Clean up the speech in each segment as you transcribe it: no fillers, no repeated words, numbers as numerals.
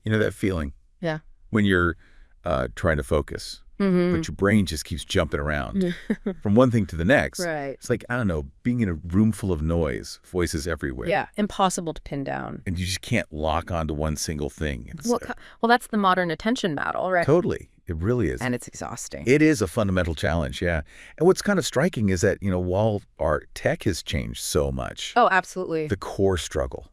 You know that feeling Yeah. when you're trying to focus, Mm-hmm. but your brain just keeps jumping around from one thing to the next. Right. It's like, I don't know, being in a room full of noise, voices everywhere. Yeah. Impossible to pin down. And you just can't lock onto one single thing. It's Well, that's the modern attention battle, right? totally. It really is. And it's exhausting. It is a fundamental challenge, yeah. And what's kind of striking is that, while our tech has changed so much, Oh, absolutely. the core struggle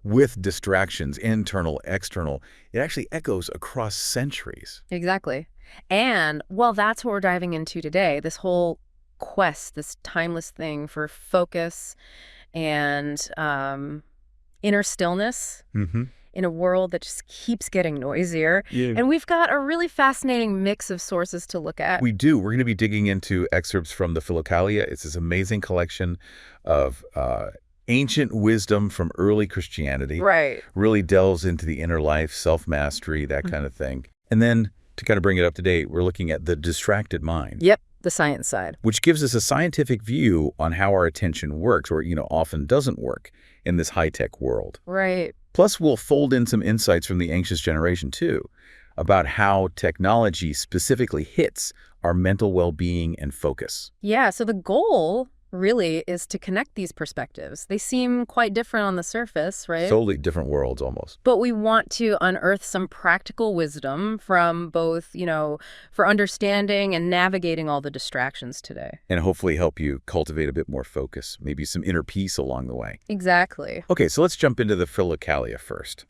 with distractions, internal, external, it actually echoes across centuries. Exactly. And, well, that's what we're diving into today. This whole quest, this timeless thing for focus and inner stillness Mm-hmm. in a world that just keeps getting noisier. Yeah. And we've got a really fascinating mix of sources to look at. We do. We're going to be digging into excerpts from the Philokalia. It's this amazing collection of ancient wisdom from early Christianity. Right. Really delves into the inner life, self-mastery, that kind of thing. And then to kind of bring it up to date, we're looking at the distracted mind. Yep. The science side. Which gives us a scientific view on how our attention works, or, often doesn't work in this high-tech world. Right. Plus, we'll fold in some insights from the anxious generation, too, about how technology specifically hits our mental well-being and focus. Yeah, so the goal really is to connect these perspectives. They seem quite different on the surface, right? Totally different worlds, almost. But we want to unearth some practical wisdom from both, for understanding and navigating all the distractions today. And hopefully help you cultivate a bit more focus, maybe some inner peace along the way. Exactly. Okay, so let's jump into the Philokalia first.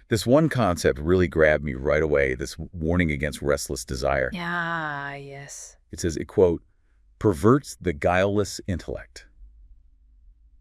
This one concept really grabbed me right away, this warning against restless desire. Yeah, yes. It says, it, quote, perverts the guileless intellect.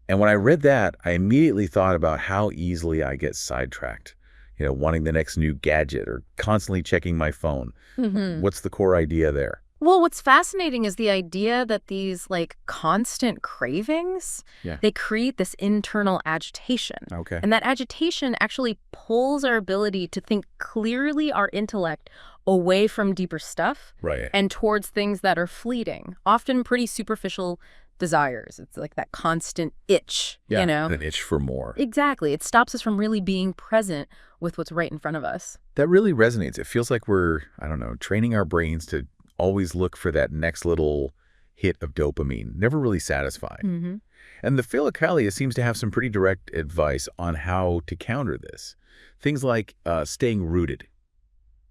And when I read that, I immediately thought about how easily I get sidetracked, wanting the next new gadget or constantly checking my phone. Mm-hmm. What's the core idea there? Well, what's fascinating is the idea that these constant cravings, they create this internal agitation. Okay. And that agitation actually pulls our ability to think clearly, our intellect, away from deeper stuff. Right. And towards things that are fleeting, often pretty superficial desires. It's like that constant itch, An itch for more. Exactly. It stops us from really being present with what's right in front of us. That really resonates. It feels like we're, training our brains to always look for that next little hit of dopamine, never really satisfied. Mm-hmm. And the Philokalia seems to have some pretty direct advice on how to counter this. Things like staying rooted,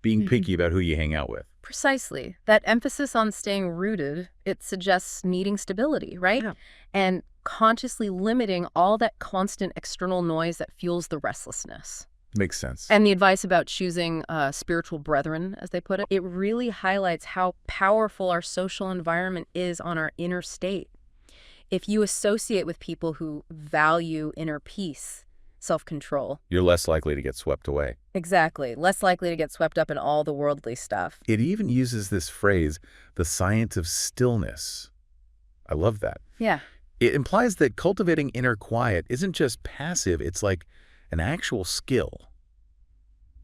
being picky about who you hang out with. Precisely. That emphasis on staying rooted, it suggests needing stability, right? Yeah. And consciously limiting all that constant external noise that fuels the restlessness. Makes sense. And the advice about choosing spiritual brethren, as they put it, it really highlights how powerful our social environment is on our inner state. If you associate with people who value inner peace, self-control. You're less likely to get swept away. Exactly. Less likely to get swept up in all the worldly stuff. It even uses this phrase, the science of stillness. I love that. Yeah. It implies that cultivating inner quiet isn't just passive, it's like an actual skill,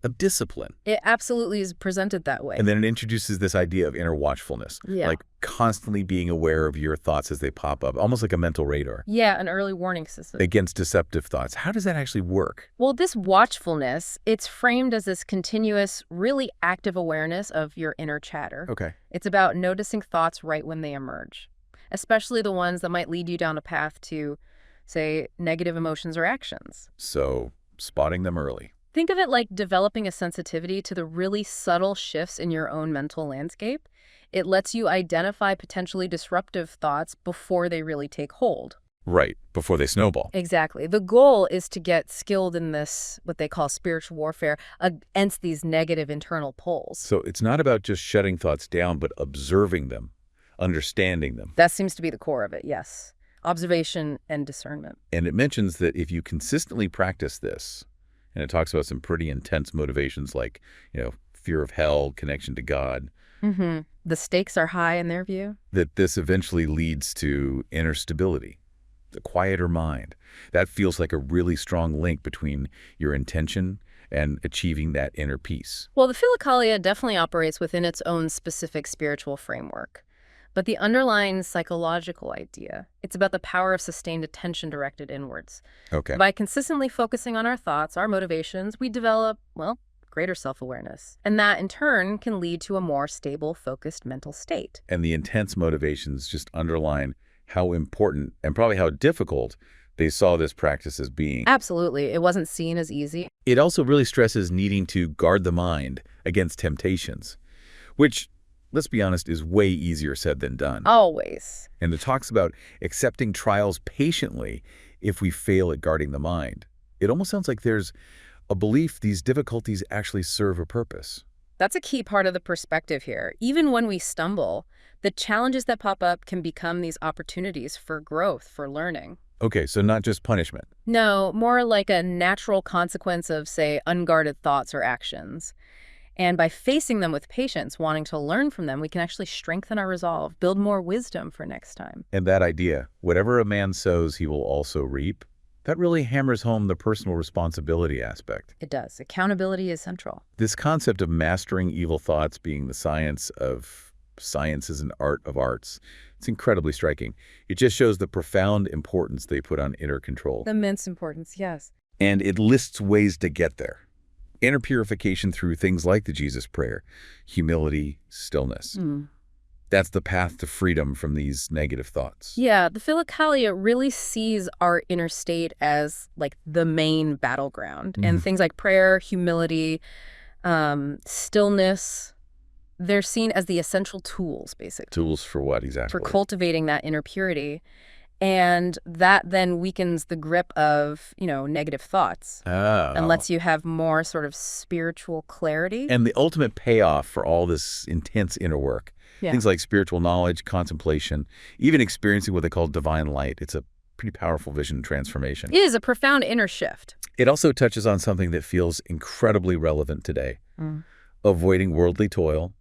a discipline. It absolutely is presented that way. And then it introduces this idea of inner watchfulness, like constantly being aware of your thoughts as they pop up, almost like a mental radar. Yeah, an early warning system. Against deceptive thoughts. How does that actually work? Well, this watchfulness, it's framed as this continuous, really active awareness of your inner chatter. Okay. It's about noticing thoughts right when they emerge, especially the ones that might lead you down a path to, say, negative emotions or actions. So, spotting them early. Think of it like developing a sensitivity to the really subtle shifts in your own mental landscape. It lets you identify potentially disruptive thoughts before they really take hold. Right, before they snowball. Exactly. The goal is to get skilled in this, what they call spiritual warfare, against these negative internal pulls. So it's not about just shutting thoughts down, but observing them, understanding them. That seems to be the core of it, yes. Observation and discernment. And it mentions that if you consistently practice this, and it talks about some pretty intense motivations like, fear of hell, connection to God. Mm-hmm. The stakes are high in their view. That this eventually leads to inner stability, a quieter mind. That feels like a really strong link between your intention and achieving that inner peace. Well, the Philokalia definitely operates within its own specific spiritual framework. But the underlying psychological idea, it's about the power of sustained attention directed inwards. Okay. By consistently focusing on our thoughts, our motivations, we develop, greater self-awareness. And that, in turn, can lead to a more stable, focused mental state. And the intense motivations just underline how important and probably how difficult they saw this practice as being. Absolutely. It wasn't seen as easy. It also really stresses needing to guard the mind against temptations, which, let's be honest, is way easier said than done. Always. And it talks about accepting trials patiently if we fail at guarding the mind. It almost sounds like there's a belief these difficulties actually serve a purpose. That's a key part of the perspective here. Even when we stumble, the challenges that pop up can become these opportunities for growth, for learning. Okay, so not just punishment. No, more like a natural consequence of, say, unguarded thoughts or actions. And by facing them with patience, wanting to learn from them, we can actually strengthen our resolve, build more wisdom for next time. And that idea, whatever a man sows, he will also reap, that really hammers home the personal responsibility aspect. It does. Accountability is central. This concept of mastering evil thoughts being the science of sciences and art of arts, it's incredibly striking. It just shows the profound importance they put on inner control. The immense importance, yes. And it lists ways to get there. Inner purification through things like the Jesus Prayer, humility, stillness. That's the path to freedom from these negative thoughts. Yeah, the Philokalia really sees our inner state as like the main battleground. And things like prayer, humility, stillness, they're seen as the essential tools, basically. Tools for what exactly? For cultivating that inner purity. And that then weakens the grip of, negative thoughts. And lets you have more sort of spiritual clarity. And the ultimate payoff for all this intense inner work. Yeah. Things like spiritual knowledge, contemplation, even experiencing what they call divine light. It's a pretty powerful vision transformation. It is a profound inner shift. It also touches on something that feels incredibly relevant today. Avoiding worldly toil,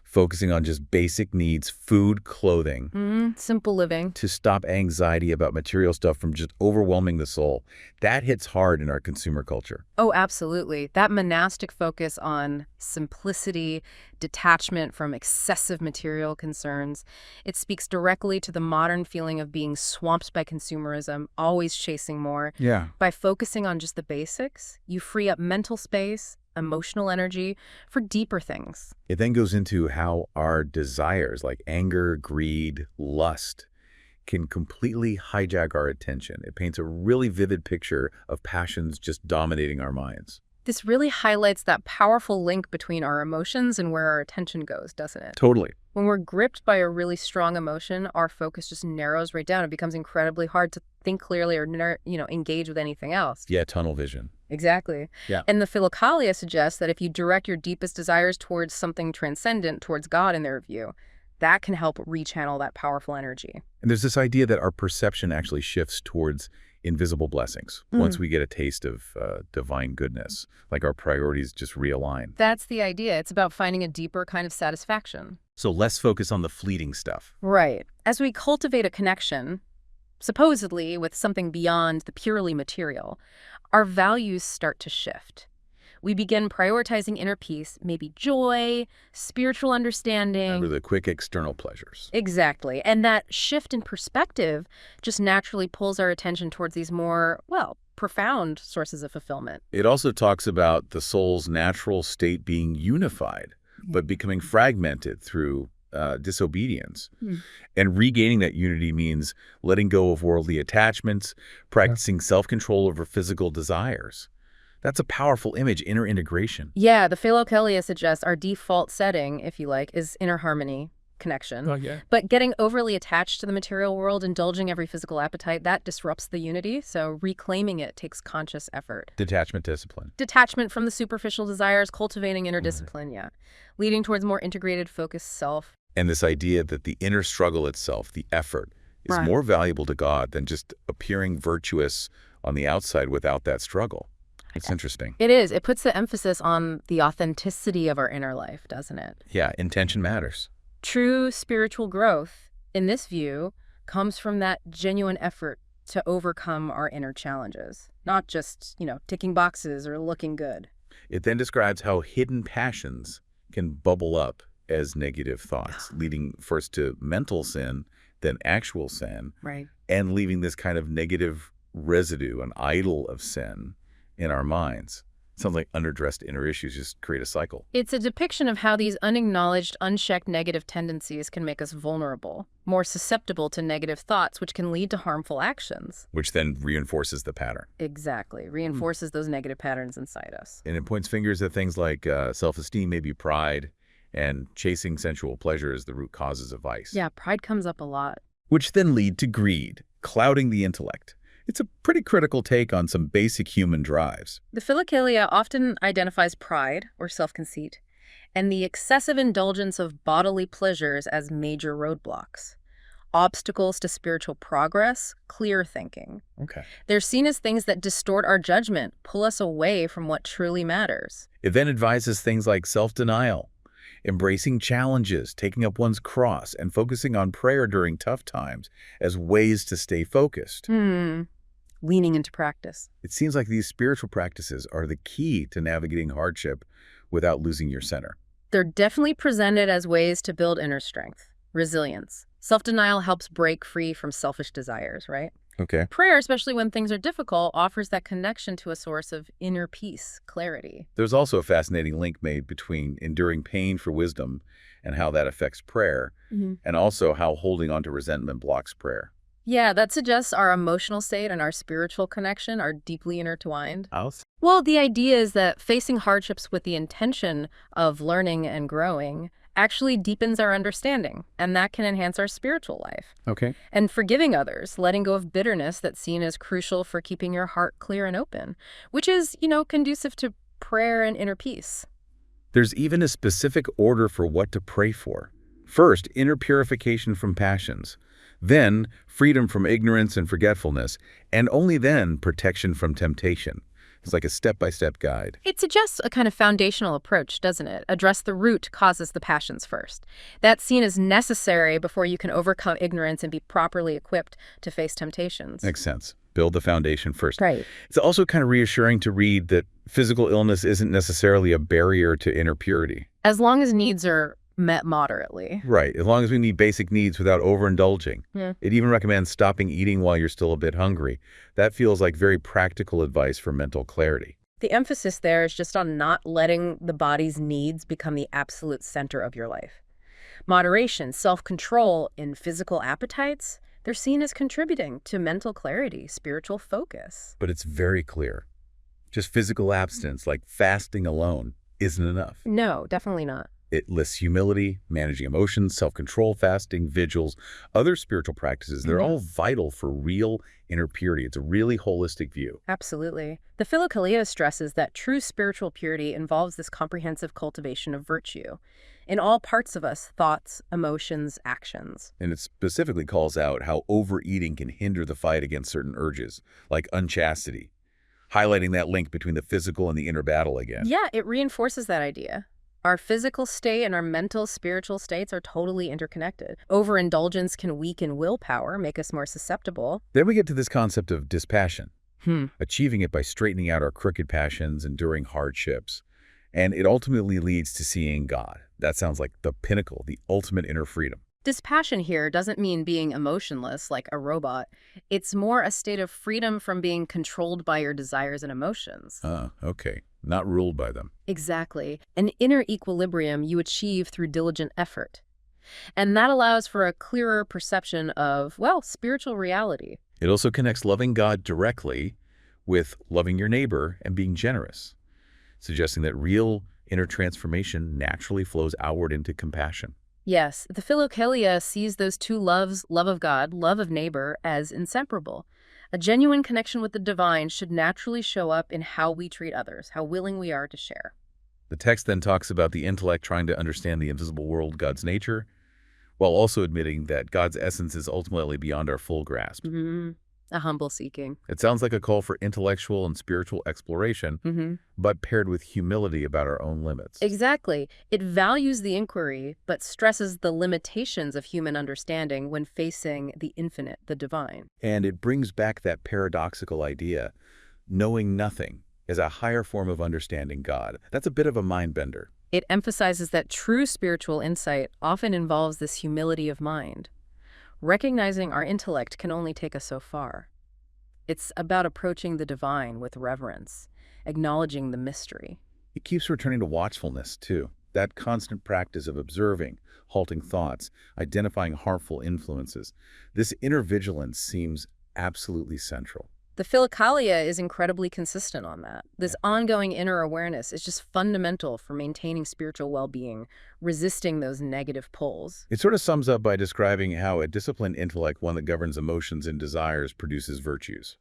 focusing on just basic needs, food, clothing. Simple living. To stop anxiety about material stuff from just overwhelming the soul. That hits hard in our consumer culture. Oh, absolutely. That monastic focus on simplicity, detachment from excessive material concerns, it speaks directly to the modern feeling of being swamped by consumerism, always chasing more. Yeah. By focusing on just the basics, you free up mental space, emotional energy for deeper things. It then goes into how our desires like anger, greed, lust can completely hijack our attention. It paints a really vivid picture of passions just dominating our minds. This really highlights that powerful link between our emotions and where our attention goes, doesn't it? Totally. When we're gripped by a really strong emotion, our focus just narrows right down. It becomes incredibly hard to think clearly or, engage with anything else. Yeah, tunnel vision. Exactly. Yeah. And the Philokalia suggests that if you direct your deepest desires towards something transcendent, towards God in their view, that can help rechannel that powerful energy. And there's this idea that our perception actually shifts towards invisible blessings once we get a taste of divine goodness, like our priorities just realign. That's the idea. It's about finding a deeper kind of satisfaction. So less focus on the fleeting stuff. Right. As we cultivate a connection, supposedly with something beyond the purely material, our values start to shift. We begin prioritizing inner peace, maybe joy, spiritual understanding. Over the quick external pleasures. Exactly. And that shift in perspective just naturally pulls our attention towards these more, profound sources of fulfillment. It also talks about the soul's natural state being unified, but becoming fragmented through disobedience. And regaining that unity means letting go of worldly attachments, practicing self-control over physical desires. That's a powerful image, inner integration. Yeah, the Philokalia suggests our default setting, if you like, is inner harmony, connection. Oh, yeah. But getting overly attached to the material world, indulging every physical appetite, that disrupts the unity. So reclaiming it takes conscious effort. Detachment, discipline. Detachment from the superficial desires, cultivating inner discipline, leading towards more integrated, focused self. And this idea that the inner struggle itself, the effort, is more valuable to God than just appearing virtuous on the outside without that struggle. It's interesting. It is. It puts the emphasis on the authenticity of our inner life, doesn't it? Yeah, intention matters. True spiritual growth, in this view, comes from that genuine effort to overcome our inner challenges, not just, ticking boxes or looking good. It then describes how hidden passions can bubble up as negative thoughts, leading first to mental sin, then actual sin, Right. and leaving this kind of negative residue, an idol of sin in our minds. Sounds like underaddressed inner issues just create a cycle, It's a depiction of how these unacknowledged, unchecked negative tendencies can make us vulnerable, more susceptible to negative thoughts, which can lead to harmful actions. which then reinforces the pattern. Exactly. Reinforces those negative patterns inside us. And it points fingers at things like self-esteem, maybe pride, and chasing sensual pleasure as the root causes of vice. Yeah, pride comes up a lot. Which then lead to greed, clouding the intellect. It's a pretty critical take on some basic human drives. The Philokalia often identifies pride, or self-conceit, and the excessive indulgence of bodily pleasures as major roadblocks. Obstacles to spiritual progress, clear thinking. Okay. They're seen as things that distort our judgment, pull us away from what truly matters. It then advises things like self-denial, embracing challenges, taking up one's cross, and focusing on prayer during tough times as ways to stay focused. Leaning into practice. It seems like these spiritual practices are the key to navigating hardship without losing your center. They're definitely presented as ways to build inner strength, resilience. Self-denial helps break free from selfish desires, right? Okay. Prayer, especially when things are difficult, offers that connection to a source of inner peace, clarity. There's also a fascinating link made between enduring pain for wisdom and how that affects prayer, and also how holding on to resentment blocks prayer. Yeah, that suggests our emotional state and our spiritual connection are deeply intertwined. How? Well, the idea is that facing hardships with the intention of learning and growing actually deepens our understanding, and that can enhance our spiritual life. Okay. And forgiving others, letting go of bitterness that's seen as crucial for keeping your heart clear and open, which is, conducive to prayer and inner peace. There's even a specific order for what to pray for. First, inner purification from passions. Then, freedom from ignorance and forgetfulness. And only then, protection from temptation. It's like a step-by-step guide. It suggests a kind of foundational approach, doesn't it? Address the root causes the passions first. That's seen as necessary before you can overcome ignorance and be properly equipped to face temptations. Makes sense. Build the foundation first. Right. It's also kind of reassuring to read that physical illness isn't necessarily a barrier to inner purity. As long as needs are met moderately. Right, as long as we meet basic needs without overindulging. Yeah. It even recommends stopping eating while you're still a bit hungry. That feels like very practical advice for mental clarity. The emphasis there is just on not letting the body's needs become the absolute center of your life. Moderation, self-control in physical appetites, they're seen as contributing to mental clarity, spiritual focus. But it's very clear. Just physical abstinence, like fasting alone, isn't enough. No, definitely not. It lists humility, managing emotions, self-control, fasting, vigils, other spiritual practices. They're all vital for real inner purity. It's a really holistic view. Absolutely. The Philokalia stresses that true spiritual purity involves this comprehensive cultivation of virtue in all parts of us, thoughts, emotions, actions. And it specifically calls out how overeating can hinder the fight against certain urges, like unchastity, highlighting that link between the physical and the inner battle again. Yeah, it reinforces that idea. Our physical state and our mental, spiritual states are totally interconnected. Overindulgence can weaken willpower, make us more susceptible. Then we get to this concept of dispassion, achieving it by straightening out our crooked passions, enduring hardships. And it ultimately leads to seeing God. That sounds like the pinnacle, the ultimate inner freedom. Dispassion here doesn't mean being emotionless like a robot. It's more a state of freedom from being controlled by your desires and emotions. Okay. Not ruled by them. Exactly. An inner equilibrium you achieve through diligent effort. And that allows for a clearer perception of, well, spiritual reality. It also connects loving God directly with loving your neighbor and being generous, suggesting that real inner transformation naturally flows outward into compassion. Yes, the Philokalia sees those two loves, love of God, love of neighbor, as inseparable. A genuine connection with the divine should naturally show up in how we treat others, how willing we are to share. The text then talks about the intellect trying to understand the invisible world, God's nature, while also admitting that God's essence is ultimately beyond our full grasp. A humble seeking. It sounds like a call for intellectual and spiritual exploration, but paired with humility about our own limits. Exactly. It values the inquiry, but stresses the limitations of human understanding when facing the infinite, the divine. And it brings back that paradoxical idea, knowing nothing is a higher form of understanding God. That's a bit of a mind bender. It emphasizes that true spiritual insight often involves this humility of mind. Recognizing our intellect can only take us so far. It's about approaching the divine with reverence acknowledging the mystery. It keeps returning to watchfulness, too. That constant practice of observing, halting thoughts, identifying harmful influences. This inner vigilance seems absolutely central. The Philokalia is incredibly consistent on that. This ongoing inner awareness is just fundamental for maintaining spiritual well-being, resisting those negative pulls. It sort of sums up by describing how a disciplined intellect, one that governs emotions and desires, produces virtues.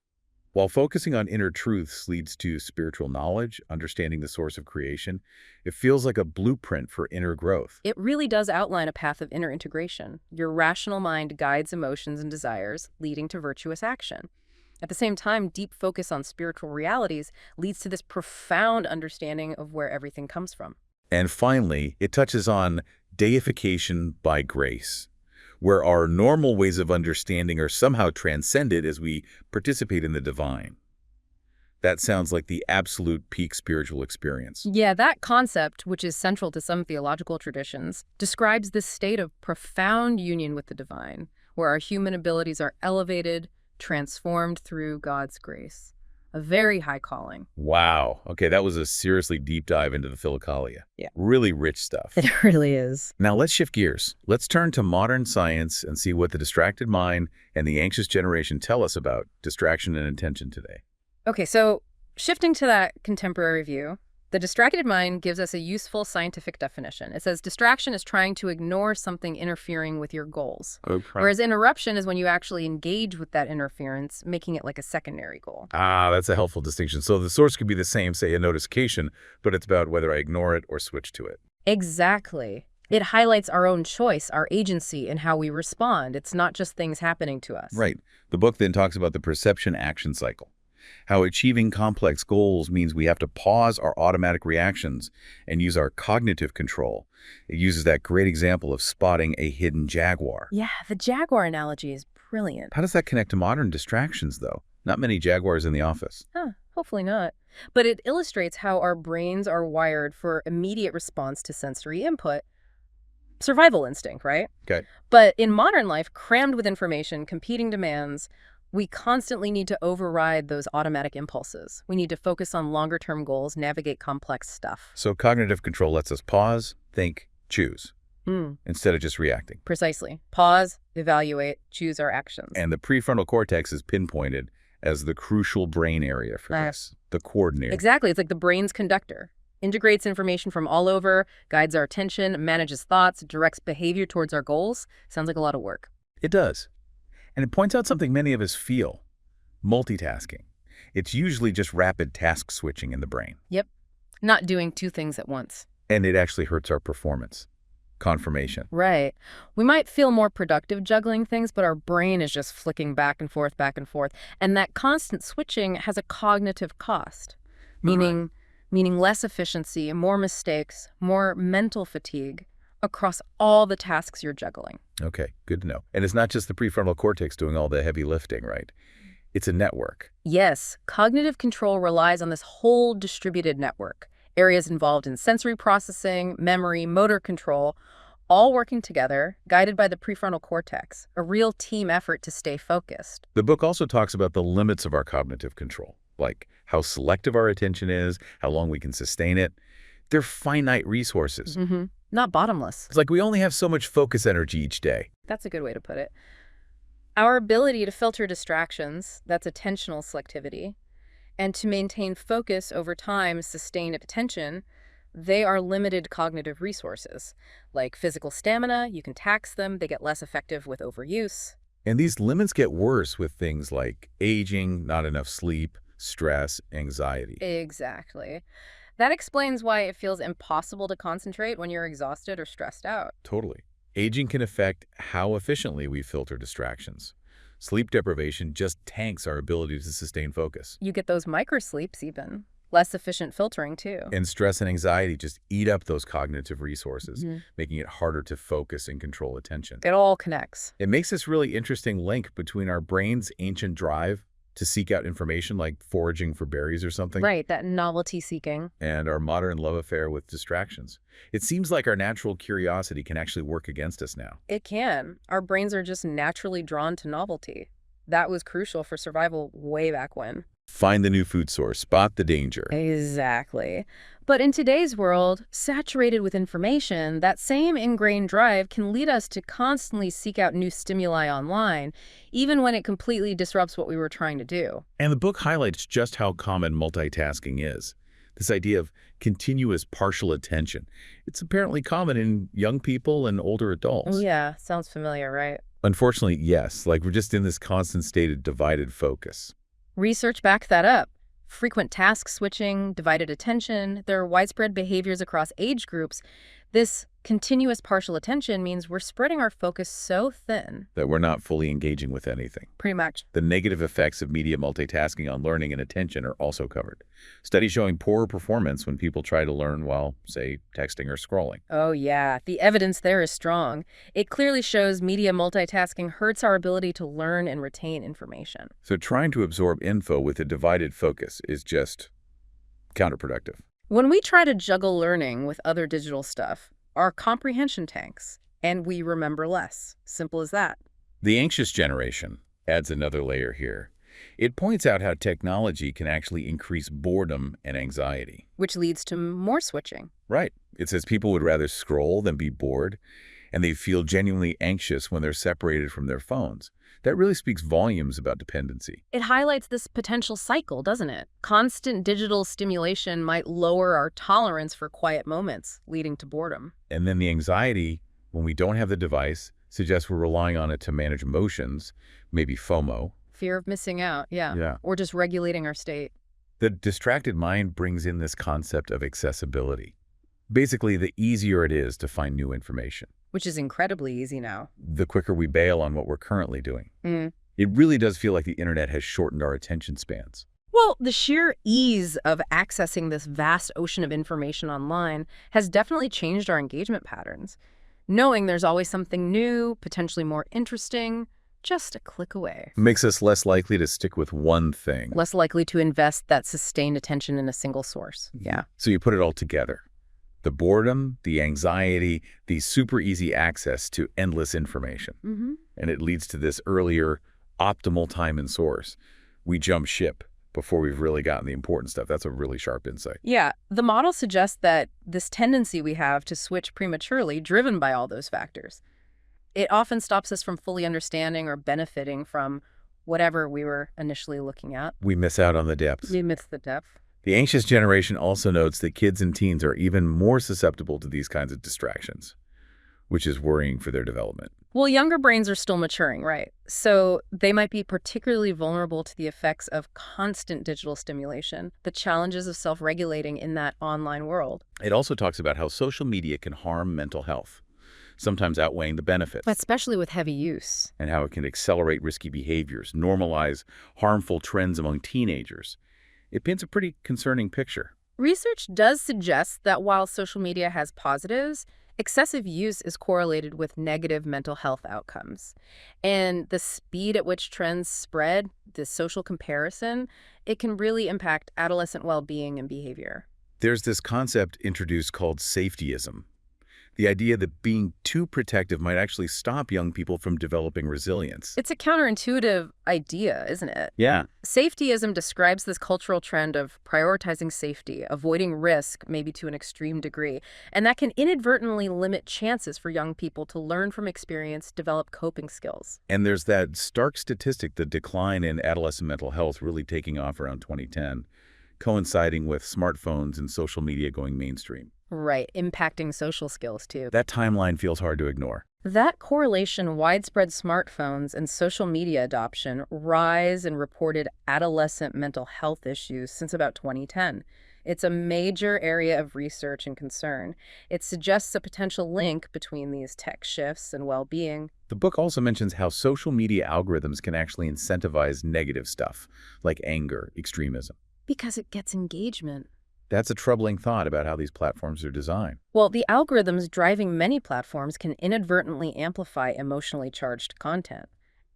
While focusing on inner truths leads to spiritual knowledge, understanding the source of creation, it feels like a blueprint for inner growth. It really does outline a path of inner integration. Your rational mind guides emotions and desires, leading to virtuous action. At the same time, deep focus on spiritual realities leads to this profound understanding of where everything comes from. And finally, it touches on deification by grace, where our normal ways of understanding are somehow transcended as we participate in the divine. That sounds like the absolute peak spiritual experience. Yeah, that concept, which is central to some theological traditions, describes this state of profound union with the divine, where our human abilities are elevated, transformed through God's grace. A very high calling. Wow. Okay, that was a seriously deep dive into the Philokalia. Yeah. Really rich stuff. It really is. Now let's shift gears. Let's turn to modern science and see what the distracted mind and the anxious generation tell us about distraction and attention today. Okay, so shifting to that contemporary view, the distracted mind gives us a useful scientific definition. It says distraction is trying to ignore something interfering with your goals. Okay. Whereas interruption is when you actually engage with that interference, making it like a secondary goal. That's a helpful distinction. So the source could be the same, say a notification, but it's about whether I ignore it or switch to it. Exactly. It highlights our own choice, our agency, and how we respond. It's not just things happening to us. Right. The book then talks about the perception-action cycle. How achieving complex goals means we have to pause our automatic reactions and use our cognitive control. It uses that great example of spotting a hidden jaguar. Yeah, the jaguar analogy is brilliant. How does that connect to modern distractions, though? Not many jaguars in the office. Hopefully not. But it illustrates how our brains are wired for immediate response to sensory input. Survival instinct, right? Okay. But in modern life, crammed with information, competing demands, we constantly need to override those automatic impulses. We need to focus on longer-term goals, navigate complex stuff. So cognitive control lets us pause, think, choose, instead of just reacting. Precisely. Pause, evaluate, choose our actions. And the prefrontal cortex is pinpointed as the crucial brain area for this, the coordinator. Exactly. It's like the brain's conductor. Integrates information from all over, guides our attention, manages thoughts, directs behavior towards our goals. Sounds like a lot of work. It does. And it points out something many of us feel, multitasking. It's usually just rapid task switching in the brain. Yep. Not doing two things at once. And it actually hurts our performance. Confirmation. Right. We might feel more productive juggling things, but our brain is just flicking back and forth, back and forth. And that constant switching has a cognitive cost, meaning less efficiency, more mistakes, more mental fatigue across all the tasks you're juggling. Okay, good to know. And it's not just the prefrontal cortex doing all the heavy lifting, right? It's a network. Yes, cognitive control relies on this whole distributed network. Areas involved in sensory processing, memory, motor control, all working together, guided by the prefrontal cortex, a real team effort to stay focused. The book also talks about the limits of our cognitive control, like how selective our attention is, how long we can sustain it. They're finite resources. Not bottomless. It's like we only have so much focus energy each day. That's a good way to put it. Our ability to filter distractions, that's attentional selectivity, and to maintain focus over time, sustain attention, they are limited cognitive resources. Like physical stamina, you can tax them, they get less effective with overuse. And these limits get worse with things like aging, not enough sleep, stress, anxiety. Exactly. That explains why it feels impossible to concentrate when you're exhausted or stressed out. Totally. Aging can affect how efficiently we filter distractions. Sleep deprivation just tanks our ability to sustain focus. You get those microsleeps even. Less efficient filtering too. And stress and anxiety just eat up those cognitive resources, making it harder to focus and control attention. It all connects. It makes this really interesting link between our brain's ancient drive to seek out information like foraging for berries or something. Right, that novelty seeking. And our modern love affair with distractions. It seems like our natural curiosity can actually work against us now. It can. Our brains are just naturally drawn to novelty. That was crucial for survival way back when. Find the new food source, spot the danger. Exactly. But in today's world, saturated with information, that same ingrained drive can lead us to constantly seek out new stimuli online, even when it completely disrupts what we were trying to do. And the book highlights just how common multitasking is. This idea of continuous partial attention. It's apparently common in young people and older adults. Yeah, sounds familiar, right? Unfortunately, yes, like we're just in this constant state of divided focus. Research backs that up. Frequent task switching, divided attention, there are widespread behaviors across age groups. This continuous partial attention means we're spreading our focus so thin. That we're not fully engaging with anything. Pretty much. The negative effects of media multitasking on learning and attention are also covered. Studies showing poorer performance when people try to learn while, say, texting or scrolling. Oh yeah, the evidence there is strong. It clearly shows media multitasking hurts our ability to learn and retain information. So trying to absorb info with a divided focus is just counterproductive. When we try to juggle learning with other digital stuff, our comprehension tanks, and we remember less. Simple as that. The anxious generation adds another layer here. It points out how technology can actually increase boredom and anxiety. Which leads to more switching. Right. It says people would rather scroll than be bored, and they feel genuinely anxious when they're separated from their phones. That really speaks volumes about dependency. It highlights this potential cycle, doesn't it? Constant digital stimulation might lower our tolerance for quiet moments, leading to boredom. And then the anxiety, when we don't have the device, suggests we're relying on it to manage emotions, maybe FOMO. Fear of missing out, yeah. Or just regulating our state. The distracted mind brings in this concept of accessibility. Basically, the easier it is to find new information. Which is incredibly easy now. The quicker we bail on what we're currently doing. It really does feel like the internet has shortened our attention spans. Well, the sheer ease of accessing this vast ocean of information online has definitely changed our engagement patterns. Knowing there's always something new, potentially more interesting, just a click away. Makes us less likely to stick with one thing. Less likely to invest that sustained attention in a single source. Yeah. So you put it all together. The boredom, the anxiety, the super easy access to endless information. And it leads to this earlier optimal time and source. We jump ship before we've really gotten the important stuff. That's a really sharp insight. Yeah, the model suggests that this tendency we have to switch prematurely, driven by all those factors, it often stops us from fully understanding or benefiting from whatever we were initially looking at. We miss out on the depths. We miss the depth. The anxious generation also notes that kids and teens are even more susceptible to these kinds of distractions, which is worrying for their development. Well, younger brains are still maturing, right? So they might be particularly vulnerable to the effects of constant digital stimulation, the challenges of self-regulating in that online world. It also talks about how social media can harm mental health, sometimes outweighing the benefits. Especially with heavy use. And how it can accelerate risky behaviors, normalize harmful trends among teenagers. It paints a pretty concerning picture. Research does suggest that while social media has positives, excessive use is correlated with negative mental health outcomes. And the speed at which trends spread, the social comparison, it can really impact adolescent well-being and behavior. There's this concept introduced called safetyism. The idea that being too protective might actually stop young people from developing resilience. It's a counterintuitive idea, isn't it? Yeah. Safetyism describes this cultural trend of prioritizing safety, avoiding risk, maybe to an extreme degree, and that can inadvertently limit chances for young people to learn from experience, develop coping skills. And there's that stark statistic, the decline in adolescent mental health really taking off around 2010, coinciding with smartphones and social media going mainstream. Right, impacting social skills too. That timeline feels hard to ignore. That correlation, widespread smartphones and social media adoption, rise in reported adolescent mental health issues since about 2010. It's a major area of research and concern. It suggests a potential link between these tech shifts and well-being. The book also mentions how social media algorithms can actually incentivize negative stuff, like anger, extremism. Because it gets engagement. That's a troubling thought about how these platforms are designed. Well, the algorithms driving many platforms can inadvertently amplify emotionally charged content.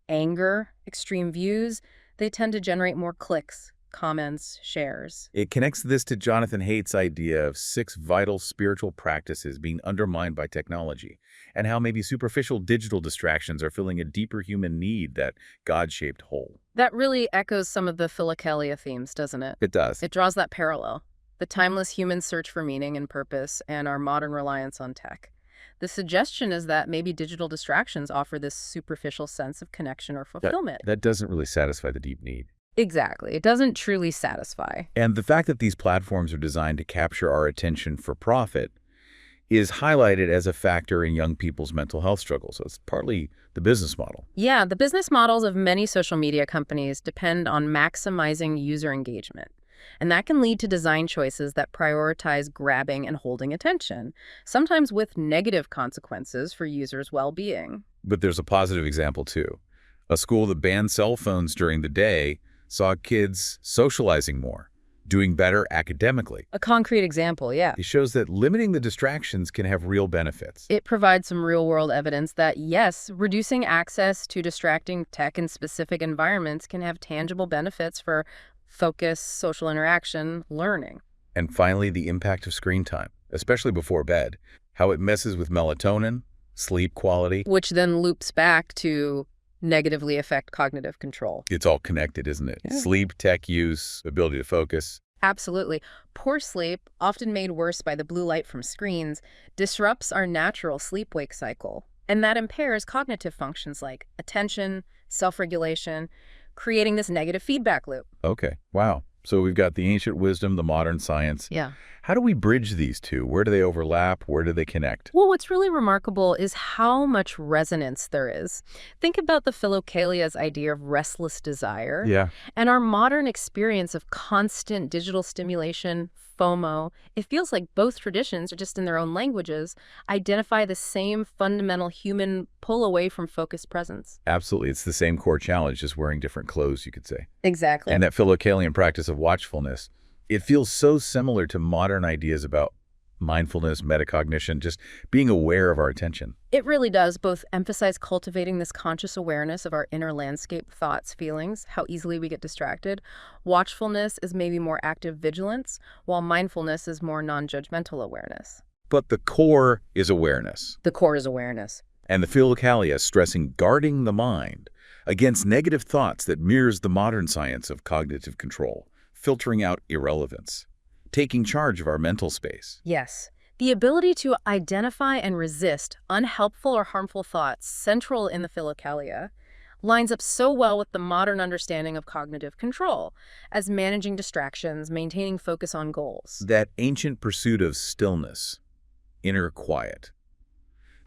Anger, extreme views, they tend to generate more clicks, comments, shares. It connects this to Jonathan Haidt's idea of 6 vital spiritual practices being undermined by technology, and how maybe superficial digital distractions are filling a deeper human need, that God-shaped hole. That really echoes some of the Philokalia themes, doesn't it? It does. It draws that parallel. The timeless human search for meaning and purpose and our modern reliance on tech. The suggestion is that maybe digital distractions offer this superficial sense of connection or fulfillment. That doesn't really satisfy the deep need. Exactly. It doesn't truly satisfy. And the fact that these platforms are designed to capture our attention for profit is highlighted as a factor in young people's mental health struggles. So it's partly the business model. Yeah, the business models of many social media companies depend on maximizing user engagement. And that can lead to design choices that prioritize grabbing and holding attention, sometimes with negative consequences for users' well-being. But there's a positive example, too. A school that banned cell phones during the day saw kids socializing more, doing better academically. A concrete example, yeah. It shows that limiting the distractions can have real benefits. It provides some real-world evidence that, yes, reducing access to distracting tech in specific environments can have tangible benefits for focus, social interaction, learning. And finally, the impact of screen time, especially before bed, how it messes with melatonin, sleep quality. Which then loops back to negatively affect cognitive control. It's all connected, isn't it? Yeah. Sleep, tech use, ability to focus. Absolutely. Poor sleep, often made worse by the blue light from screens, disrupts our natural sleep-wake cycle. And that impairs cognitive functions like attention, self-regulation, creating this negative feedback loop. Okay, wow. So we've got the ancient wisdom, the modern science. Yeah. How do we bridge these two? Where do they overlap? Where do they connect? Well, what's really remarkable is how much resonance there is. Think about the Philokalia's idea of restless desire. Yeah. And our modern experience of constant digital stimulation, FOMO. It feels like both traditions, just in their own languages, identify the same fundamental human pull away from focused presence. Absolutely. It's the same core challenge, just wearing different clothes, you could say. Exactly. And that Philokalian practice of watchfulness, it feels so similar to modern ideas about mindfulness, metacognition, just being aware of our attention. It really does both emphasize cultivating this conscious awareness of our inner landscape, thoughts, feelings, how easily we get distracted. Watchfulness is maybe more active vigilance, while mindfulness is more non-judgmental awareness. But the core is awareness. The core is awareness. And the Philokalia stressing guarding the mind against negative thoughts that mirrors the modern science of cognitive control, filtering out irrelevance, taking charge of our mental space. Yes. The ability to identify and resist unhelpful or harmful thoughts, central in the Philokalia, lines up so well with the modern understanding of cognitive control, as managing distractions, maintaining focus on goals. That ancient pursuit of stillness, inner quiet,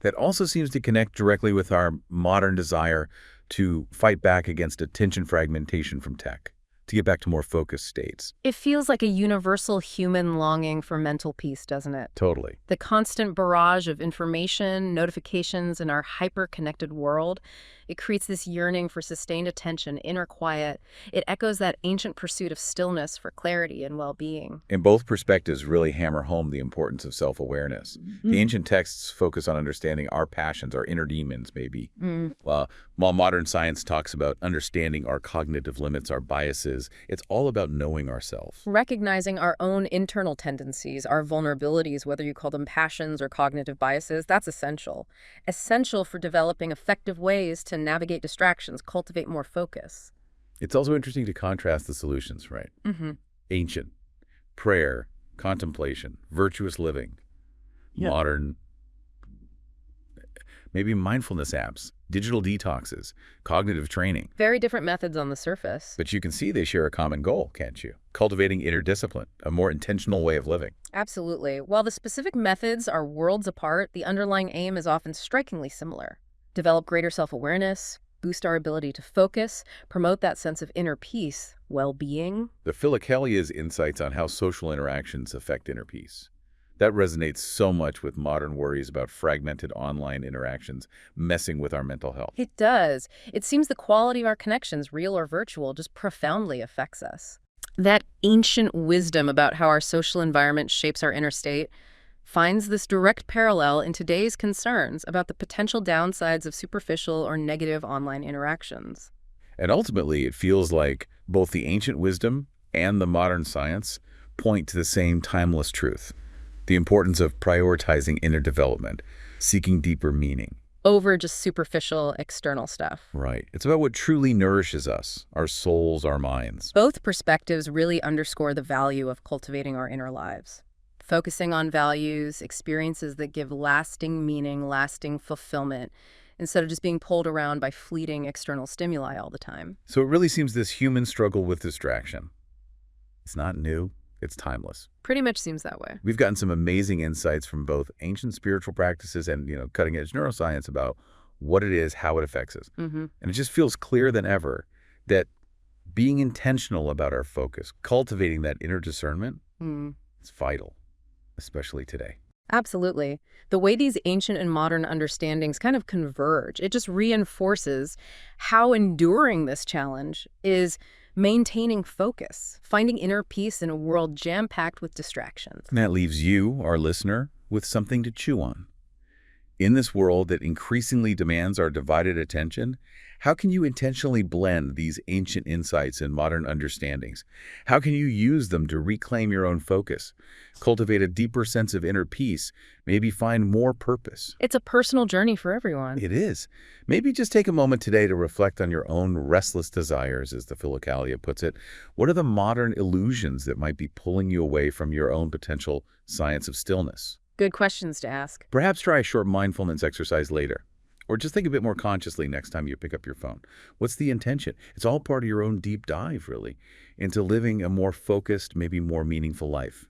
that also seems to connect directly with our modern desire to fight back against attention fragmentation from tech, to get back to more focused states. It feels like a universal human longing for mental peace, doesn't it? Totally. The constant barrage of information, notifications in our hyper-connected world, it creates this yearning for sustained attention, inner quiet. It echoes that ancient pursuit of stillness for clarity and well-being. And both perspectives really hammer home the importance of self-awareness. The ancient texts focus on understanding our passions, our inner demons, maybe. While modern science talks about understanding our cognitive limits, our biases, it's all about knowing ourselves. Recognizing our own internal tendencies, our vulnerabilities, whether you call them passions or cognitive biases, that's essential. Essential for developing effective ways to navigate distractions, cultivate more focus. It's also interesting to contrast the solutions, right? Ancient, prayer, contemplation, virtuous living. Modern, maybe mindfulness apps, digital detoxes, cognitive training. Very different methods on the surface. But you can see they share a common goal, can't you? Cultivating inner discipline, a more intentional way of living. Absolutely. While the specific methods are worlds apart, the underlying aim is often strikingly similar. Develop greater self-awareness, boost our ability to focus, promote that sense of inner peace, well-being. The Philokalia's insights on how social interactions affect inner peace. That resonates so much with modern worries about fragmented online interactions messing with our mental health. It does. It seems the quality of our connections, real or virtual, just profoundly affects us. That ancient wisdom about how our social environment shapes our inner state finds this direct parallel in today's concerns about the potential downsides of superficial or negative online interactions. And ultimately, it feels like both the ancient wisdom and the modern science point to the same timeless truth: the importance of prioritizing inner development, seeking deeper meaning, over just superficial external stuff. Right. It's about what truly nourishes us, our souls, our minds. Both perspectives really underscore the value of cultivating our inner lives. Focusing on values, experiences that give lasting meaning, lasting fulfillment, instead of just being pulled around by fleeting external stimuli all the time. So it really seems this human struggle with distraction. It's not new. It's timeless. Pretty much seems that way. We've gotten some amazing insights from both ancient spiritual practices and, cutting-edge neuroscience about what it is, how it affects us. Mm-hmm. And it just feels clearer than ever that being intentional about our focus, cultivating that inner discernment, it's vital, especially today. Absolutely. The way these ancient and modern understandings kind of converge, it just reinforces how enduring this challenge is maintaining focus, finding inner peace in a world jam-packed with distractions. And that leaves you, our listener, with something to chew on. In this world that increasingly demands our divided attention, how can you intentionally blend these ancient insights and modern understandings? How can you use them to reclaim your own focus, cultivate a deeper sense of inner peace, maybe find more purpose? It's a personal journey for everyone. It is. Maybe just take a moment today to reflect on your own restless desires, as the Philokalia puts it. What are the modern illusions that might be pulling you away from your own potential science of stillness? Good questions to ask. Perhaps try a short mindfulness exercise later. Or just think a bit more consciously next time you pick up your phone. What's the intention? It's all part of your own deep dive, really, into living a more focused, maybe more meaningful life.